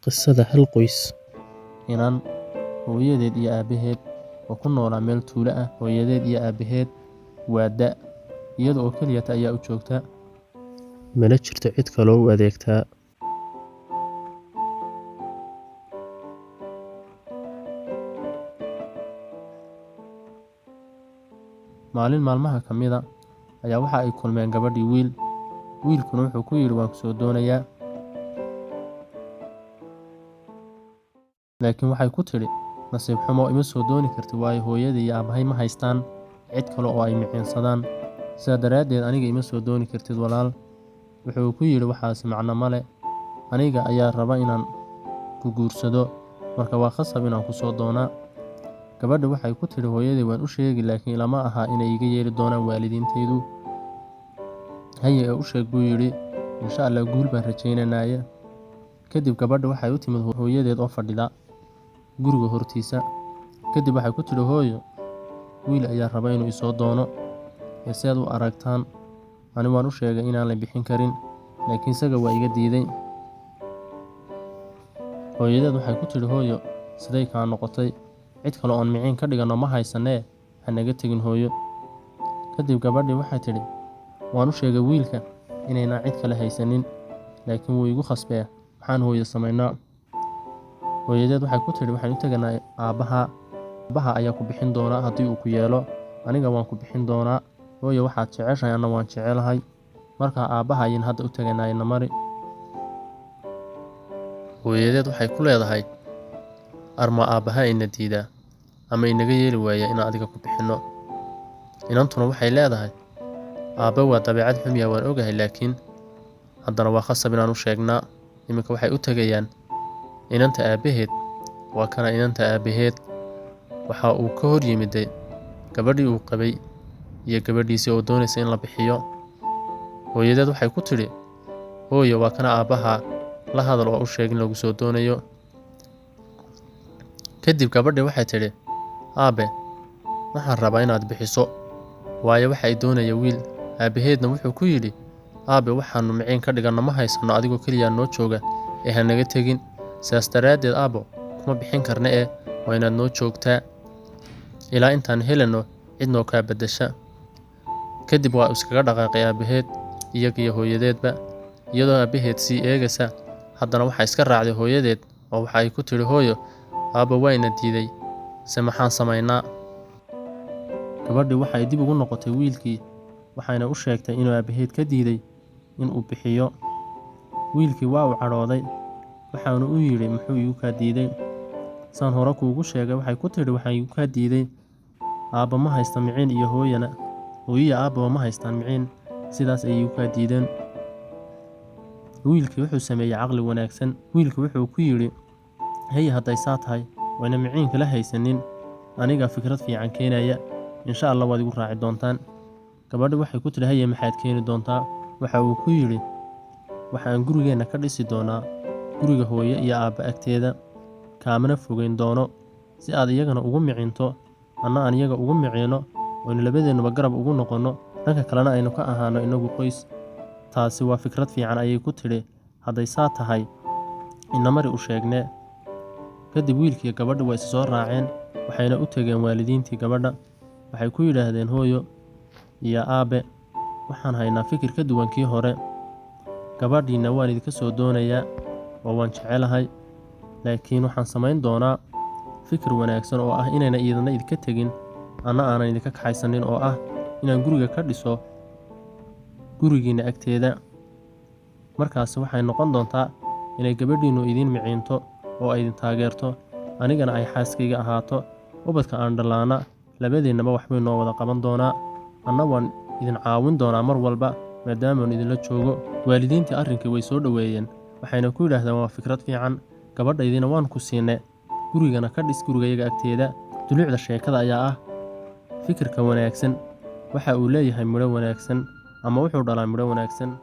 qisada hal qoys inan hooyadeed iyo aabaheed oo ku noolaa meel tuulo ah. Hooyadeed iyo aabaheed waa da' iyada oo keliyata ayaa u joogta, mana jirto cid kaloo u adeegtaa. Maalin maalmaha ka mid ah ayaa waxa ay kulmeen gabadhii wiil. Wiilkuna wuxuu ku yidhi waan ku soo doonayaa, laakiin waxay ku tidhi nasiib xumo ima soo dooni kartid, waayo hooyadii iyo aabahay ma haystaan cid kale oo ay miciinsadaan, sidaa daraaddeed aniga ima soo dooni kartid walaal. Wuxuu ku yidhi waxaasi macno male, aniga ayaa raba inaan ku guursado, marka waa khasab inaan ku soo doonaa. Gabadha waxay ku tidhi hooyadii waan u sheegi, laakiin ilama aha inay iga yeeli doonaan waalidiintaydu. Haye u sheeg buu yidhi, insha Allah guul baan rajaynaynaa. Kadib gabadha waxay u timid hooyadeed oo fadhida guriga hortiisa. Kadib waxay ku tidhi hooyo, wiil ayaa raba inuu isoo doono, si aad u aragtaan. Ani waan u sheegay inaan la bixin karin, laakiin isaga waa iga diiday. Hooyadeed waxay ku tidhi hooyo, siday kaa noqotay? Cid kale oon miciin ka dhigano ma haysanee, ha naga tegin hooyo. Kadib gabadhii waxay tidhi waan u sheegay wiilka inaynaan cid kale haysanin, laakiin wuu igu khasbee, maxaan hooyo samaynaa? Hooyadeed waxay ku tidhi waxaan u teganaa aabbaha ayaa ku bixin doonaa haddii uu ku yeelo, aniga waan ku bixin doonaa. Hooyo waxaad jeceshahay anna waan jecelahay, markaa aabbaha ayaan hadda u teganaa ina mari. Hooyadeed waxay ku leedahay arma aabbaha ina diidaa ama inaga yeeli waaya inaan adiga ku bixinno. Inantuna waxay leedahay aabba waa dabeecad xumiya waan ogahay, laakiin haddana waa khasab inaan u sheegnaa. Iminka waxay u tegayaan inanta aabaheed. Waa kana inanta aabaheed, waxa uu ka hor yimiday gabadhii uu qabay iyo gabadhiisii oo doonaysa in la bixiyo. Hooyadeed waxay ku tidhi hooyo waa kana aabbaha, la hadal oo u sheeg in lagu soo doonayo. Kadib gabadhii waxay tidhi aabe waxaan rabaa inaad bixiso, waayo waxa ay doonaya wiil. Aabaheedna wuxuu ku yidhi aabe waxaanu miciin ka dhiganno ma haysano, adigoo keliya noo jooga ee ha naga tegin, sidaas daraaddeed aabbo kuma bixin karna waa inaad noo joogtaa ilaa intaan helano cid noo kaa beddesha. Kadib waa iskaga dhaqaaqay aabaheed iyagiyo hooyadeedba, iyadoo aabaheed sii eegaysa. Haddana waxaa iska raacday hooyadeed oo waxa ay ku tidhi hooyo aabba waa ina diiday, se maxaan samaynaa? Gabadhii waxay dib ugu noqotay wiilkii, waxayna u sheegtay inuu aabaheed ka diiday inuu bixiyo. Wiilkii waa uu cadhooday, waxaanu u yidhi muxuu igu kaa diiday? Saan hore kuugu sheegay waxay ku tidhi waxaan igu kaa diiday aabba ma haysta miciin iyo hooyo iyo aabbaba ma haystaan miciin, sidaas ayay igu kaa diideen. Wiilkii wuxuu sameeyey caqli wanaagsan. Wiilkii wuxuu ku yidhi haye hadday saa tahay wayna miciin kala haysanin, aniga fikrad fiican keenaya, insha Allah waad igu raaci doontaan. Gabadhi waxay ku tidhi haye maxaad keeni doontaa? Waxa uu ku yidhi waxaan gurigeenna ka dhisi doonaa guriga hooyo iyo aabba agteeda, kaamana fogeyn doono, si aad iyagana ugu micinto anna aan iyaga ugu miciino, waynu labadeennuba garab ugu noqonno, dhanka kalena aynu ka ahaano inagu qoys. Taasi waa fikrad fiican ayay ku tidhi, hadday saa tahay ina mari u sheegnee. Kadib wiilkii gabadhi way is soo raaceen, waxayna u tegeen waalidiintii gabadha. Waxay ku yidhaahdeen hooyo iyo aabe waxaan haynaa fikir ka duwan kii hore, gabadhiina waan idinka soo doonayaa oo waan jecelahay, laakiin waxaan samayn doonaa fikir wanaagsan oo ah inayna idina idinka tegin, anna aanan idinka kaxaysanin, oo ah inaan guriga ka dhiso gurigiinna agteeda. Markaasi waxay noqon doontaa inay gabadhiinnu idin miciinto oo ay idin taageerto, anigana ay xaaskayga ahaato, ubadka aan dhallaana labadeennaba waxbay noo wada qaban doonaa, anna waan idin caawin doonaa mar walba maadaamaan idinla joogo. Waalidiintii arrinkii way soo dhoweeyeen, waxayna ku yidhaahdeen waa fikrad fiican, gabadhaydina waan ku siinay, gurigana ka dhis gurigayaga agteeda. Dulucda sheekada ayaa ah fikirka wanaagsan waxa uu leeyahay midho wanaagsan ama wuxuu dhalaa midho wanaagsan.